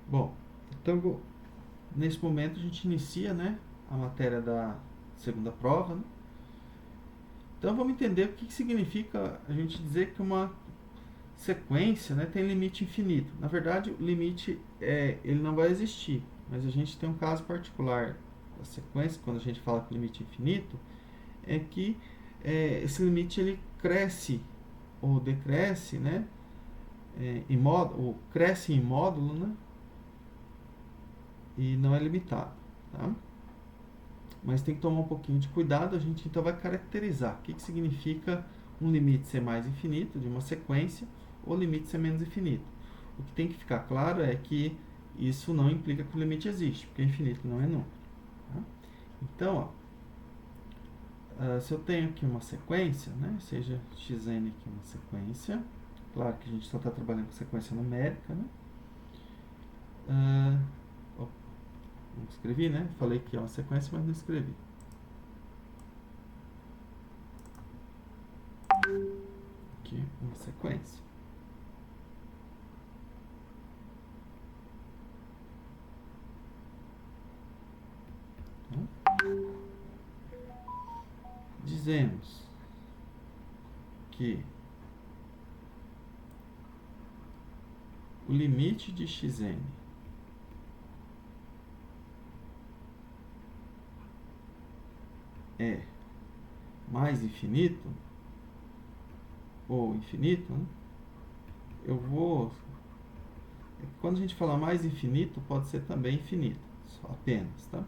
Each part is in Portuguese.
Bom, então nesse momento a gente inicia, né, a matéria da segunda prova, né? Então vamos entender o que significa a gente dizer que uma sequência, né, tem limite infinito. Na verdade, o limite ele não vai existir, mas a gente tem um caso particular da sequência, quando a gente fala que limite infinito, é que esse limite ele cresce ou decresce, né, em módulo, ou cresce em módulo, né, e não é limitado, tá? Mas tem que tomar um pouquinho de cuidado, a gente então vai caracterizar o que significa um limite ser mais infinito de uma sequência ou limite ser menos infinito. O que tem que ficar claro é que isso não implica que o limite existe, porque infinito não é número. Tá? Então, se eu tenho aqui uma sequência, né, seja xn aqui uma sequência, claro que a gente só está trabalhando com sequência numérica, né? Não escrevi, né? Falei que é uma sequência, mas não escrevi. Aqui uma sequência. Tá? Dizemos que o limite de xn é mais infinito, ou infinito, né? Quando a gente fala mais infinito, pode ser também infinito, só apenas, tá?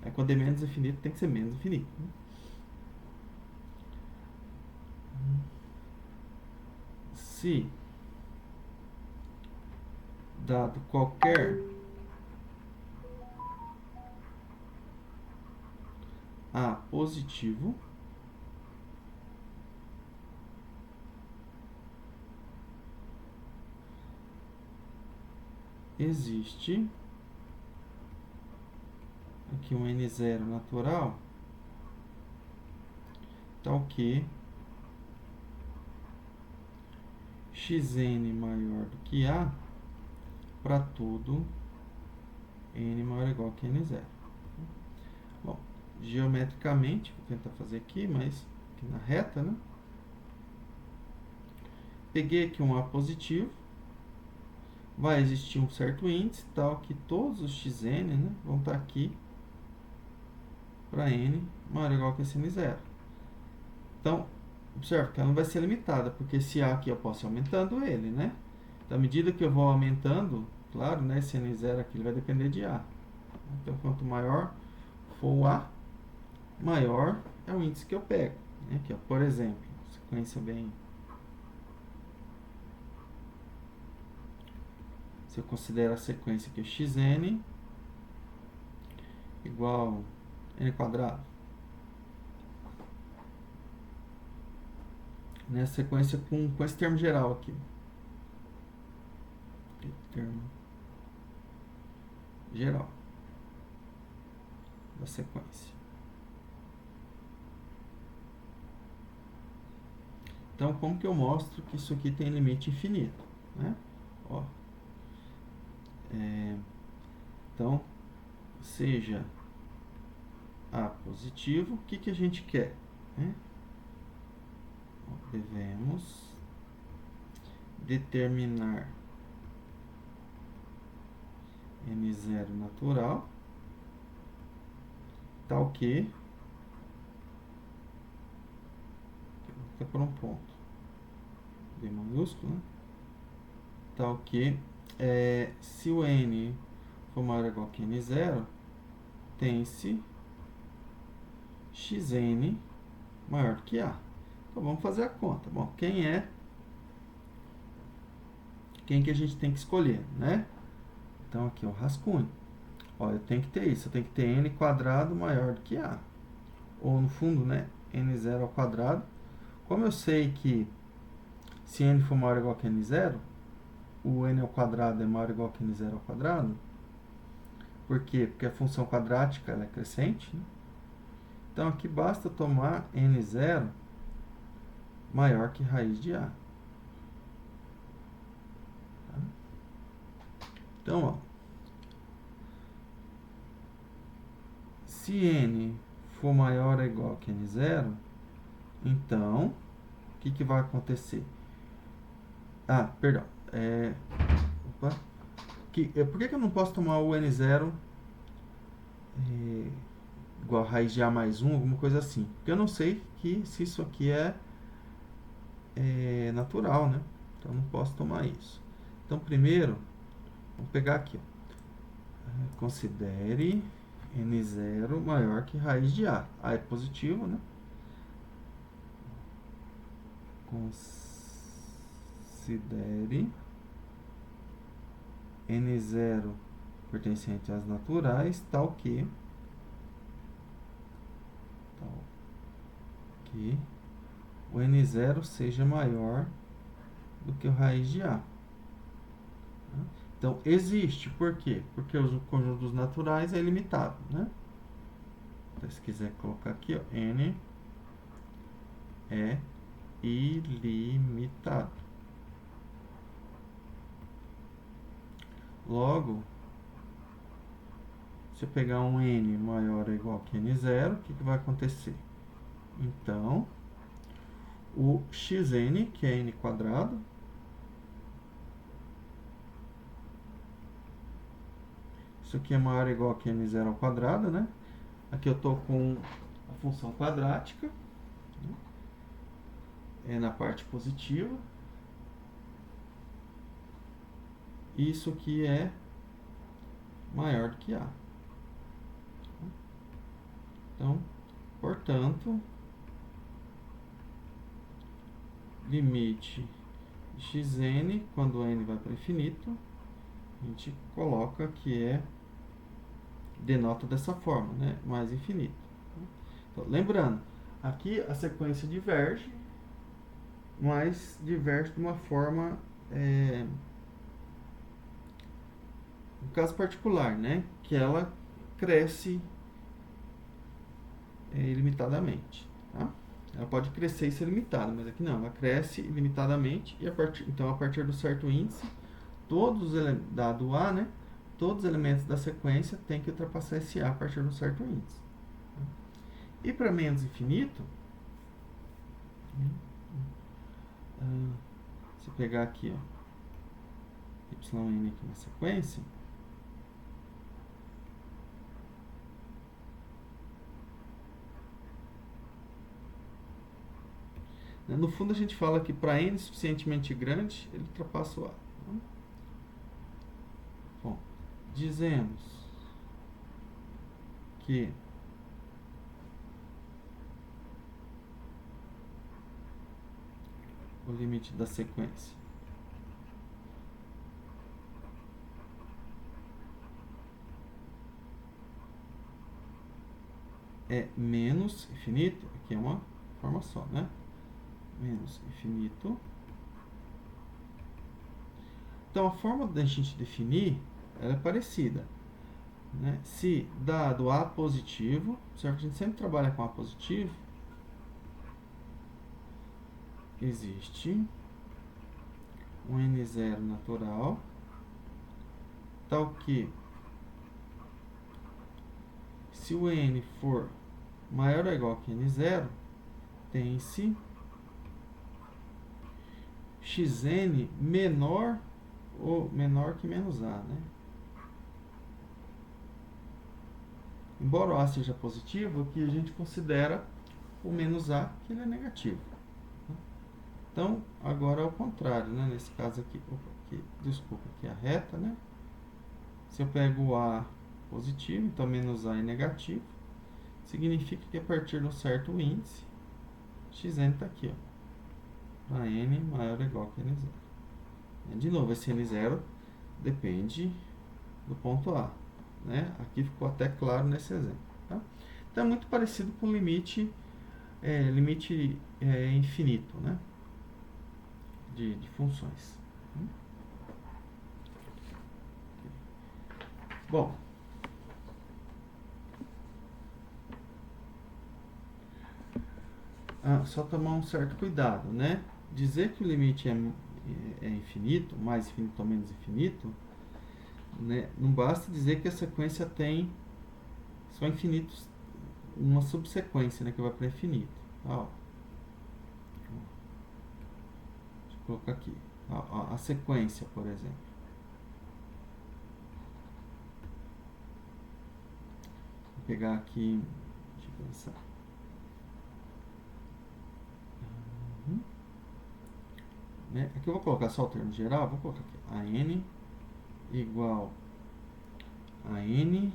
Aí quando é menos infinito, tem que ser menos infinito. Né? Se dado qualquer A positivo, existe aqui um n0 natural, tal que xn maior do que A para todo n maior ou igual que n0. Bom, geometricamente, vou tentar fazer aqui, mas aqui na reta, né? Peguei aqui um A positivo, vai existir um certo índice, tal que todos os xn, né, vão estar aqui para n maior ou igual que esse n0. Então, observe que ela não vai ser limitada, porque esse A aqui eu posso ir aumentando ele, né? Então, à medida que eu vou aumentando, claro, né, esse n0 aqui ele vai depender de A. Então, quanto maior for o A, maior é o índice que eu pego. Né? Aqui, ó, por exemplo, sequência bem... Se eu considero a sequência aqui xn igual n quadrado. Nessa sequência com esse termo geral aqui. Termo geral da sequência. Então, como que eu mostro que isso aqui tem limite infinito? Né? Ó. Então, seja A positivo, o que a gente quer? Né? Devemos determinar n0 natural tal que vou por um ponto B maiúsculo, né? Tal que se o n for maior ou igual que n0, tem-se xn maior do que A. Então vamos fazer a conta. Bom, quem que a gente tem que escolher, né? Então aqui é o rascunho. Ó, eu tenho que ter isso, eu tenho que ter n quadrado maior do que A. Ou no fundo, né, n0 ao quadrado. Como eu sei que se n for maior ou igual que n0, o n ao quadrado é maior ou igual que n0 ao quadrado. Por quê? Porque a função quadrática ela é crescente. Né? Então aqui basta tomar n0 maior que raiz de A. Tá? Então, ó, se n for maior ou igual que n0, então, o que vai acontecer? Ah, perdão. Opa. Por que eu não posso tomar o n0 igual a raiz de a mais 1, alguma coisa assim? Porque eu não sei se isso aqui é natural, né? Então, eu não posso tomar isso. Então, primeiro, vamos pegar aqui, ó. Considere n0 maior que raiz de a. A é positivo, né? Considere n0 pertencente às naturais, tal que o n0 seja maior do que o raiz de a. Então, existe. Por quê? Porque o conjunto dos naturais é ilimitado, né? Então, se quiser colocar aqui, ó, n é ilimitado. Logo, se eu pegar um n maior ou igual que n0, o que vai acontecer? Então, o xn, que é n quadrado, isso aqui é maior ou igual que n0 ao quadrado, né? Aqui eu estou com a função quadrática, né? É na parte positiva. Isso aqui é maior do que a. Então, portanto, limite xn, quando n vai para o infinito, a gente coloca que denota dessa forma, né? Mais infinito. Então, lembrando, aqui a sequência diverge, mas diverge de uma forma, no caso particular, né? Que ela cresce ilimitadamente, tá? Ela pode crescer e ser limitada, mas aqui não, ela cresce ilimitadamente e então a partir do certo índice, dado A, né? Todos os elementos da sequência têm que ultrapassar esse A a partir de um certo índice. E para menos infinito, se eu pegar aqui, ó, yn aqui na sequência, no fundo a gente fala que para n suficientemente grande, ele ultrapassa o A. Bom, dizemos que o limite da sequência é menos infinito, aqui é uma forma só, né? Menos infinito. Então, a forma da gente definir ela é parecida, né? Se dado A positivo, certo? A gente sempre trabalha com A positivo, existe um n0 natural, tal que se o n for maior ou igual que n0, tem-se xn menor ou menor que menos a, né? Embora o a seja positivo, aqui a gente considera o menos a que ele é negativo. Então, agora é o contrário, né? Nesse caso aqui, desculpa, aqui é a reta, né? Se eu pego o a positivo, então menos a é negativo, significa que a partir de um certo índice, xn está aqui, ó, para n maior ou igual que n0. De novo, esse n0 depende do ponto A, né? Aqui ficou até claro nesse exemplo, tá? Então, é muito parecido com o limite infinito, né? De funções. Bom, só tomar um certo cuidado, né? Dizer que o limite é infinito, mais infinito ou menos infinito, né? Não basta dizer que a sequência tem só infinitos, uma subsequência, né, que vai para infinito. Ó, deixa eu colocar aqui. A sequência, por exemplo. Vou pegar aqui, deixa eu pensar. Né? Aqui eu vou colocar só o termo geral, vou colocar aqui a n igual a n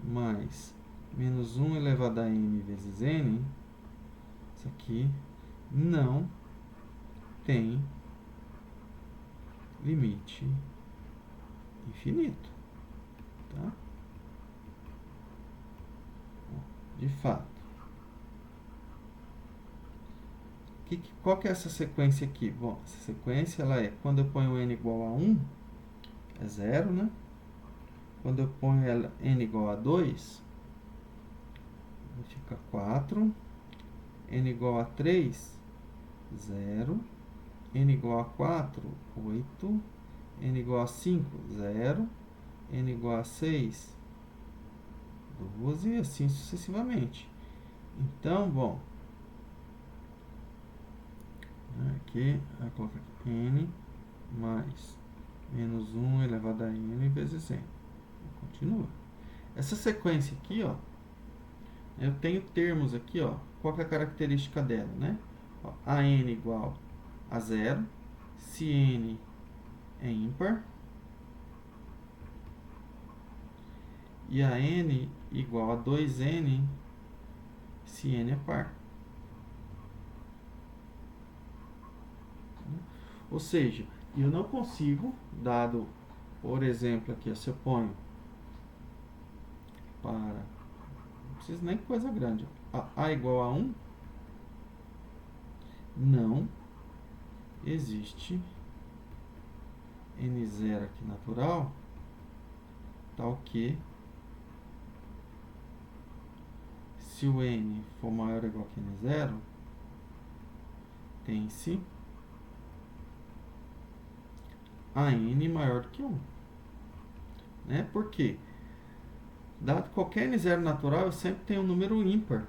mais menos 1 elevado a n vezes n. Isso aqui não tem limite infinito, tá? De fato. Qual que é essa sequência aqui? Bom, essa sequência ela é, quando eu ponho n igual a 1, é 0, né? Quando eu ponho n igual a 2, fica 4. N igual a 3, 0. N igual a 4, 8. N igual a 5, 0. N igual a 6, 12, e assim sucessivamente. Então, bom, aqui, vai colocar aqui, n mais menos 1 elevado a n vezes n. Continua. Essa sequência aqui, ó, eu tenho termos aqui, ó. Qual que é a característica dela, né? Ó, a n igual a 0, se n é ímpar, e a n igual a 2n se n é par. Ou seja, eu não consigo, dado, por exemplo, aqui, se eu ponho para, não precisa nem coisa grande, a igual a 1, não existe n0 aqui natural, tal que se o n for maior ou igual que n0, tem-se a n maior do que 1. Né? Por quê? Dado qualquer n0 natural, eu sempre tenho um número ímpar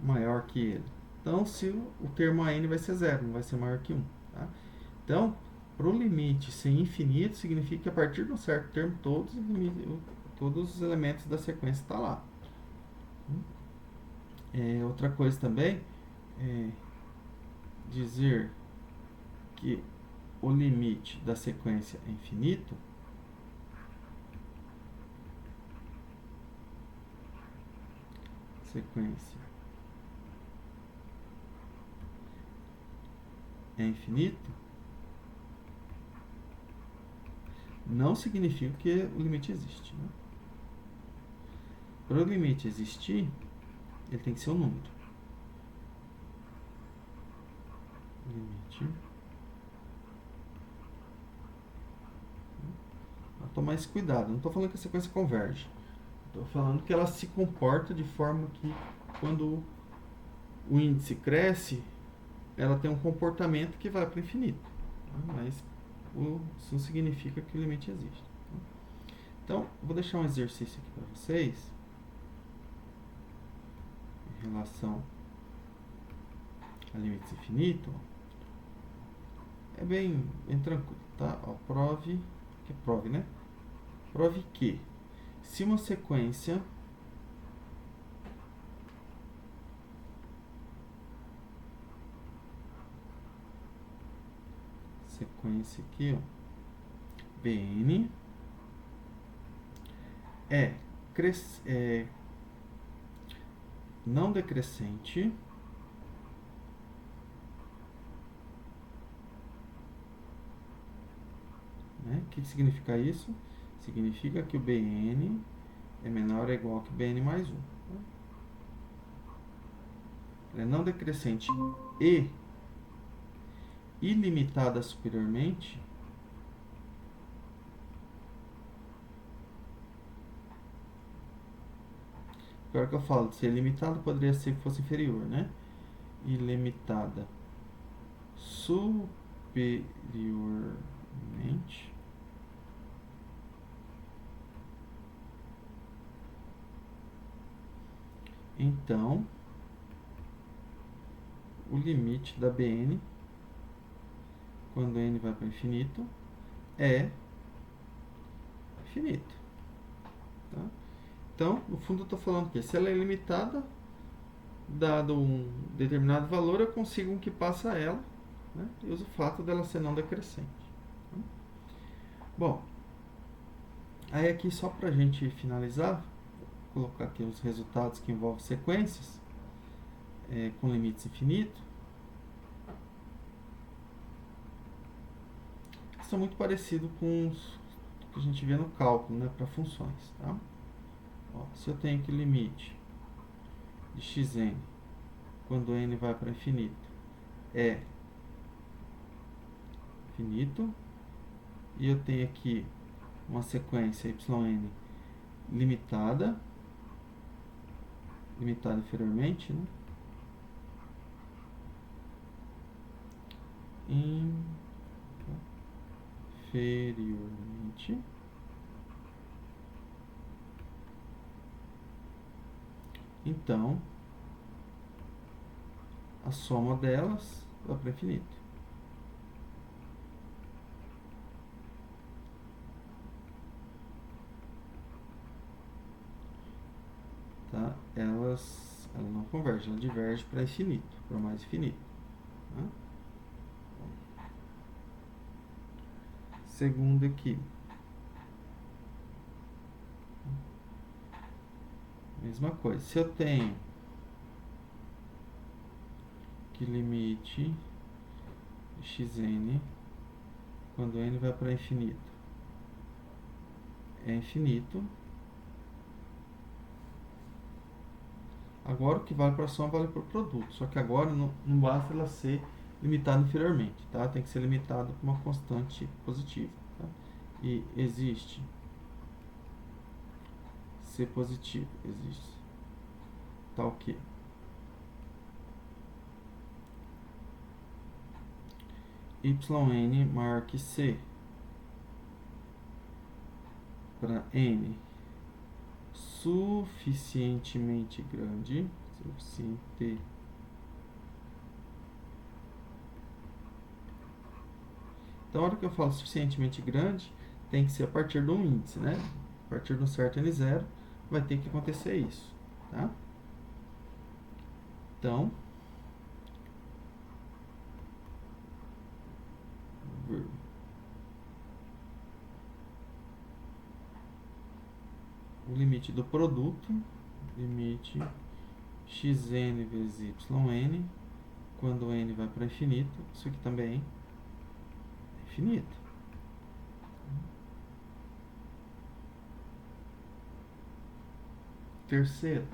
maior que ele. Então, se o termo a n vai ser 0, não vai ser maior que 1. Tá? Então, para o limite ser infinito, significa que a partir de um certo termo, todos os elementos da sequência estão lá. Outra coisa também é dizer que o limite da sequência é infinito. Sequência é infinito, não significa que o limite existe. Né? Para o limite existir, ele tem que ser um número. Limite. Vou tomar esse cuidado. Não estou falando que a sequência converge. Estou falando que ela se comporta de forma que, quando o índice cresce, ela tem um comportamento que vai para o infinito. Mas isso não significa que o limite existe. Então, vou deixar um exercício aqui para vocês em relação a limites infinitos. É bem tranquilo, tá? Ó, prove, né? Prove que se uma sequência aqui, ó, Bn é não decrescente, né? O que significa isso? Significa que o Bn é menor ou igual que Bn mais 1. Ele é não decrescente e ilimitada superiormente. Agora que eu falo de ser limitado, poderia ser que fosse inferior, né? Ilimitada superiormente Então, o limite da Bn, quando n vai para infinito, é infinito. Tá? Então, no fundo, eu estou falando que se ela é limitada, dado um determinado valor, eu consigo um que passa ela, né? E uso o fato dela ser não decrescente. Tá? Bom, aí aqui só para a gente finalizar, vou colocar aqui os resultados que envolvem sequências com limites infinitos. São muito parecidos com os que a gente vê no cálculo, né, para funções. Tá? Ó, se eu tenho que o limite de xn quando n vai para infinito é infinito, e eu tenho aqui uma sequência yn limitada inferiormente, né? Inferiormente. Então, a soma delas vai para infinito. Tá? Ela não converge, ela diverge para infinito, para mais infinito. Tá? Segundo aqui. Mesma coisa. Se eu tenho que limite xn quando n vai para infinito é infinito, agora o que vale para a soma vale para o produto, só que agora não basta ela ser limitada inferiormente, tá? Tem que ser limitada com uma constante positiva, tá? E existe C positivo, existe tal que yn maior que c para n suficientemente grande, Então, a hora que eu falo suficientemente grande, tem que ser a partir de um índice, né? A partir de um certo n0, vai ter que acontecer isso, tá? Então, o limite do produto, limite xn vezes yn, quando n vai para infinito, isso aqui também é infinito. Terceiro,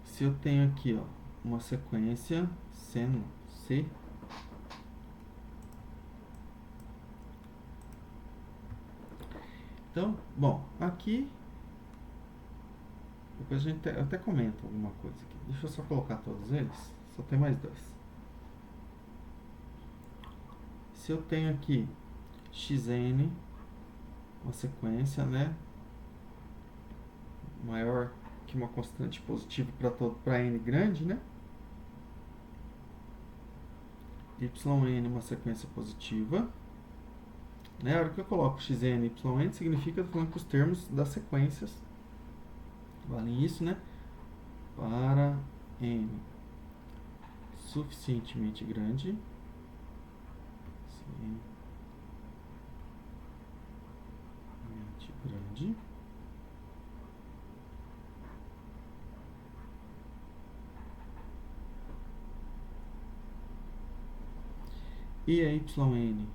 se eu tenho aqui, ó, uma sequência seno C, então, bom, aqui depois a gente até comenta alguma coisa aqui. Deixa eu só colocar todos eles. Só tem mais dois. Se eu tenho aqui xn, uma sequência, né, maior que uma constante positiva para n grande, né? Yn uma sequência positiva. Né? A hora que eu coloco xn e yn, significa que eu estou falando que os termos das sequências valem isso, né? Para n suficientemente grande, grande, e a yn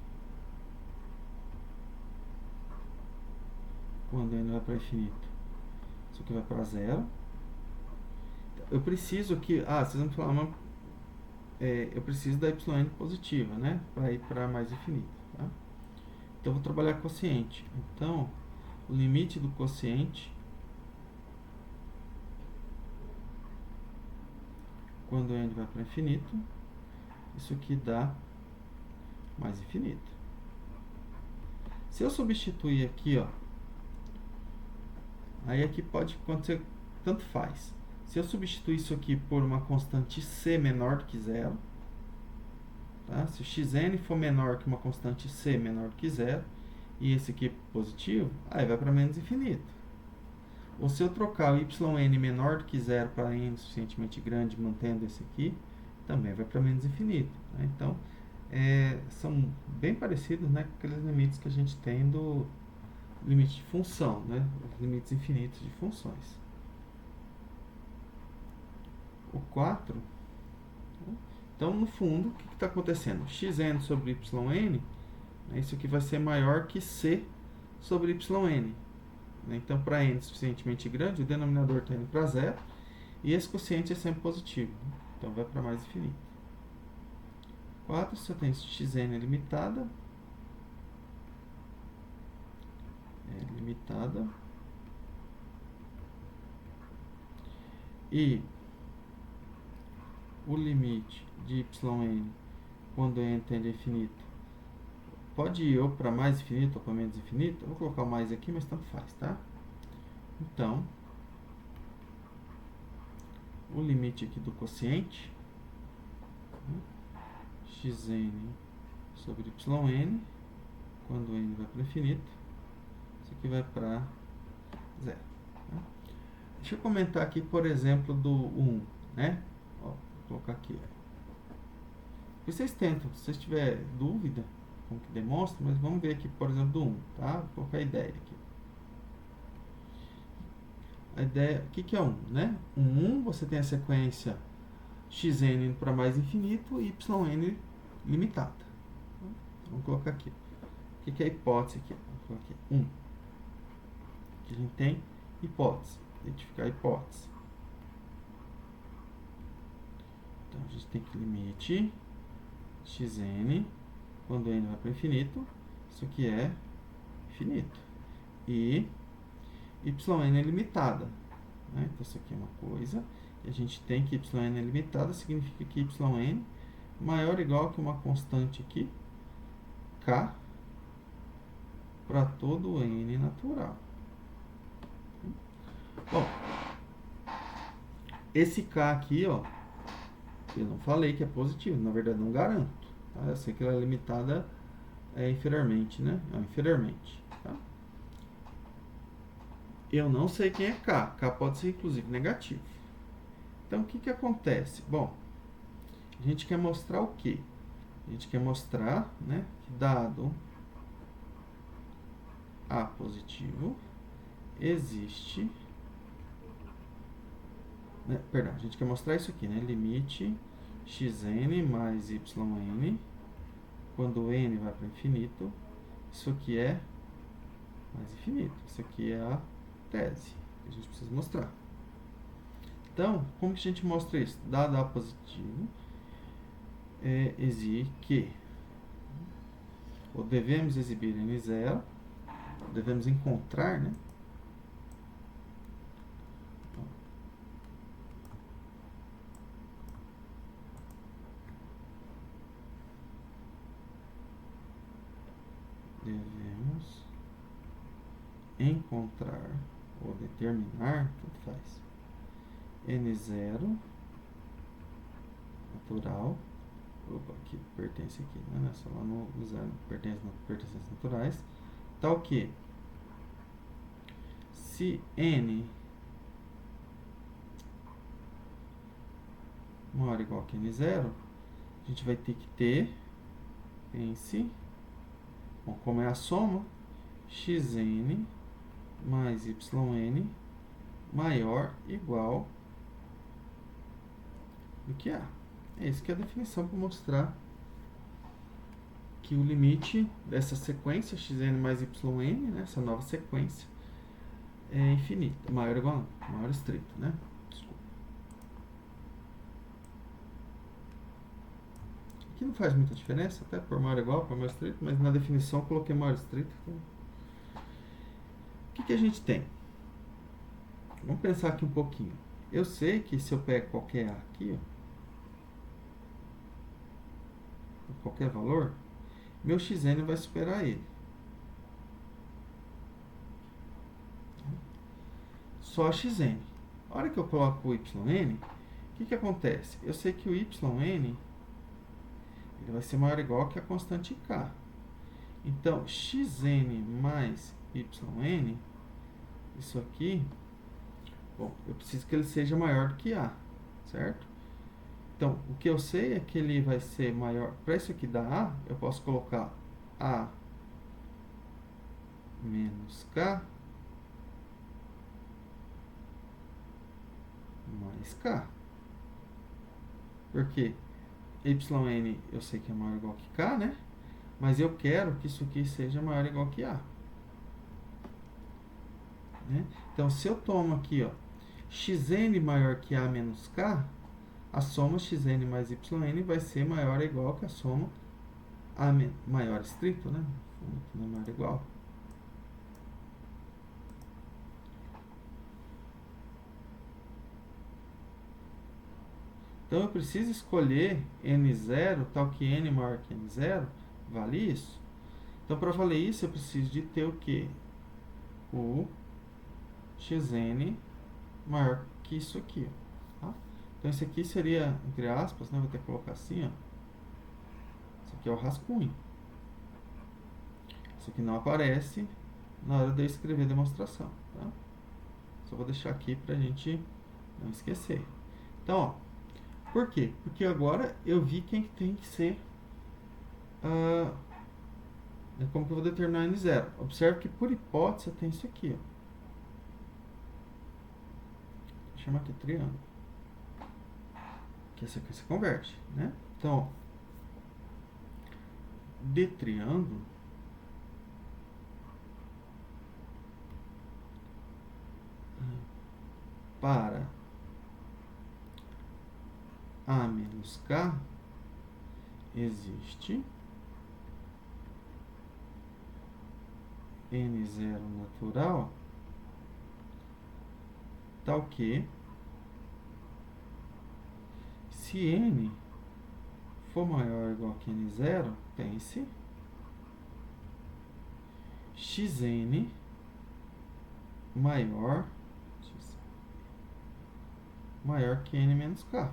quando n vai para infinito, isso aqui vai para zero. Eu preciso que, vocês vão falar, mas, eu preciso da yn positiva, né, para ir para mais infinito, tá? Então eu vou trabalhar quociente. Então o limite do quociente quando n vai para infinito, isso aqui dá mais infinito. Se eu substituir aqui, ó, Aí aqui pode acontecer, tanto faz. Se eu substituir isso aqui por uma constante c menor do que zero, tá? Se o xn for menor que uma constante c menor do que zero, e esse aqui é positivo, aí vai para menos infinito. Ou se eu trocar o yn menor do que zero para n suficientemente grande, mantendo esse aqui, também vai para menos infinito. Né? Então, são bem parecidos, né, com aqueles limites que a gente tem do limite de função, né, os limites infinitos de funções. O 4, então, no fundo, o que está acontecendo? Xn sobre yn, né, isso aqui vai ser maior que c sobre yn. Então, para n suficientemente grande, o denominador está indo para zero, e esse quociente é sempre positivo. Então, vai para mais infinito. 4, se eu tenho xn limitada, e o limite de yn quando n tende a infinito pode ir ou para mais infinito ou para menos infinito. Eu vou colocar o mais aqui, mas tanto faz, tá? Então, o limite aqui do quociente, né, xn sobre yn, quando n vai para infinito, isso aqui vai para zero. Né? Deixa eu comentar aqui, por exemplo, do 1, né? Ó, vou colocar aqui. E vocês tentam, se vocês tiverem dúvida, como que demonstra, mas vamos ver aqui, por exemplo, do 1, tá? Vou colocar a ideia aqui. A ideia, o que é 1, né? 1, você tem a sequência xn indo para mais infinito e yn limitada. Vamos colocar aqui. O que é a hipótese aqui? Vamos colocar aqui, 1. Aqui a gente tem hipótese, identificar a hipótese. Então, a gente tem que limite xn, quando n vai para infinito, isso aqui é infinito. E yn é limitada. Né? Então, isso aqui é uma coisa. E a gente tem que yn é limitada, significa que yn maior ou igual que uma constante aqui, k, para todo n natural. Bom, esse k aqui, ó, eu não falei que é positivo, na verdade não garanto. Tá? Eu sei que ela é limitada inferiormente, né? Inferiormente. Tá? Eu não sei quem é k. K pode ser inclusive negativo. Então o que acontece? Bom, a gente quer mostrar o quê? A gente quer mostrar, né, que dado A positivo, existe... Né, perdão, a gente quer mostrar isso aqui, né? Limite xn mais yn, quando n vai para infinito, isso aqui é mais infinito. Isso aqui é a tese que a gente precisa mostrar. Então, como que a gente mostra isso? Dado A positivo, exige que, ou devemos exibir n0, devemos encontrar, né? Devemos encontrar ou determinar, tanto faz, n0 natural, opa, aqui pertence aqui, né? Só lá no zero pertencentes naturais, tal que se n maior ou igual que n0, a gente vai ter que ter, pense, bom, como é a soma, xn mais yn maior ou igual do que A. Essa que é a definição para mostrar que o limite dessa sequência xn mais yn, né, essa nova sequência, é infinita, maior ou igual a 1, maior estrito, né? Desculpa. Aqui não faz muita diferença, até por maior ou igual, por maior estrito, mas na definição eu coloquei maior estrito. Então... O que a gente tem? Vamos pensar aqui um pouquinho. Eu sei que se eu pego qualquer A aqui, ó, qualquer valor, meu xn vai superar ele. só xn. A hora que eu coloco o yn, o que acontece? Eu sei que o yn ele vai ser maior ou igual que a constante k. Então, xn mais yn, isso aqui, bom, eu preciso que ele seja maior do que a, certo? Então, o que eu sei é que ele vai ser maior. Para isso aqui dar a, eu posso colocar a menos k mais k. Porque yn eu sei que é maior ou igual que k, né? Mas eu quero que isso aqui seja maior ou igual que a. Né? Então, se eu tomo aqui, ó, xn maior que a menos k, a soma xn mais yn vai ser maior ou igual que a soma a maior estrito, né? Não é maior ou igual. Então, eu preciso escolher n0, tal que n maior que n0, vale isso? Então, para valer isso, eu preciso de ter o quê? O xn maior que isso aqui. Tá? Então, isso aqui seria, entre aspas, né? Vou ter que colocar assim, ó. Isso aqui é o rascunho. Isso aqui não aparece na hora de eu escrever a demonstração. Tá? Só vou deixar aqui para a gente não esquecer. Então, ó. Por quê? Porque agora eu vi quem tem que ser como que eu vou determinar n0. Observe que por hipótese eu tenho isso aqui. Ó. Vou chamar aqui triângulo. Que essa aqui se converte. Né? Então, ó, de triângulo para a menos k existe n0 natural tal que se n for maior ou igual que n0, pense xn maior que n menos k.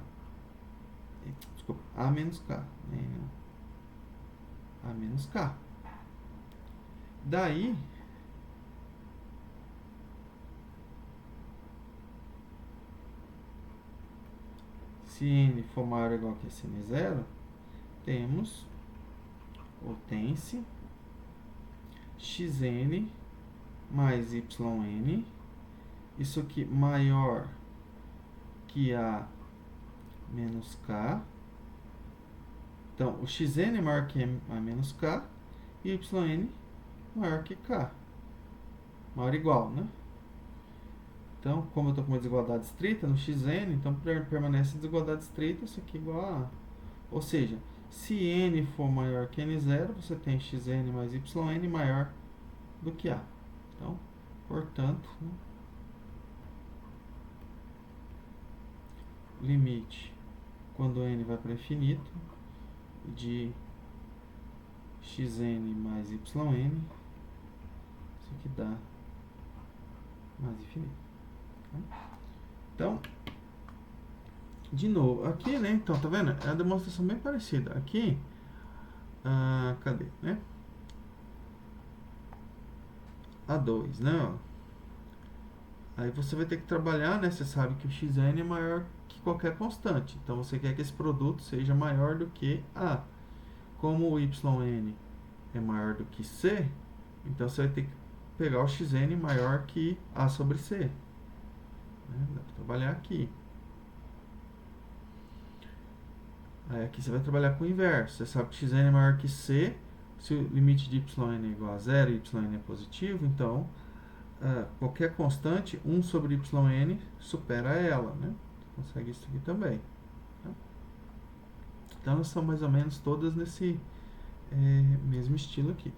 Desculpa, a menos k. A menos k. Daí, se n for maior ou igual que esse n0, temos, ou tem-se, xn mais yn, isso aqui maior que a menos k. Então, o xn é maior que a menos k e yn maior que k. Maior ou igual, né? Então, como eu estou com uma desigualdade estrita no xn, então permanece desigualdade estrita, isso aqui é igual a a. Ou seja, se n for maior que n0, você tem xn mais yn maior do que a. Então, portanto, né, limite quando n vai para infinito de xn mais yn, isso aqui dá mais infinito. Então, de novo, aqui, né? Então, tá vendo? É uma demonstração bem parecida. Aqui, cadê, né? A2, né? Aí você vai ter que trabalhar, né? Você sabe que o xn é maior que qualquer constante. Então, você quer que esse produto seja maior do que a. Como o yn é maior do que c, então você vai ter que pegar o xn maior que a sobre c. Né? Dá para trabalhar aqui. Aí aqui você vai trabalhar com o inverso. Você sabe que xn é maior que c. Se o limite de yn é igual a zero e yn é positivo, então qualquer constante, 1 sobre yn supera ela. Né? Consegue isso aqui também. Tá? Então elas são mais ou menos todas nesse mesmo estilo aqui.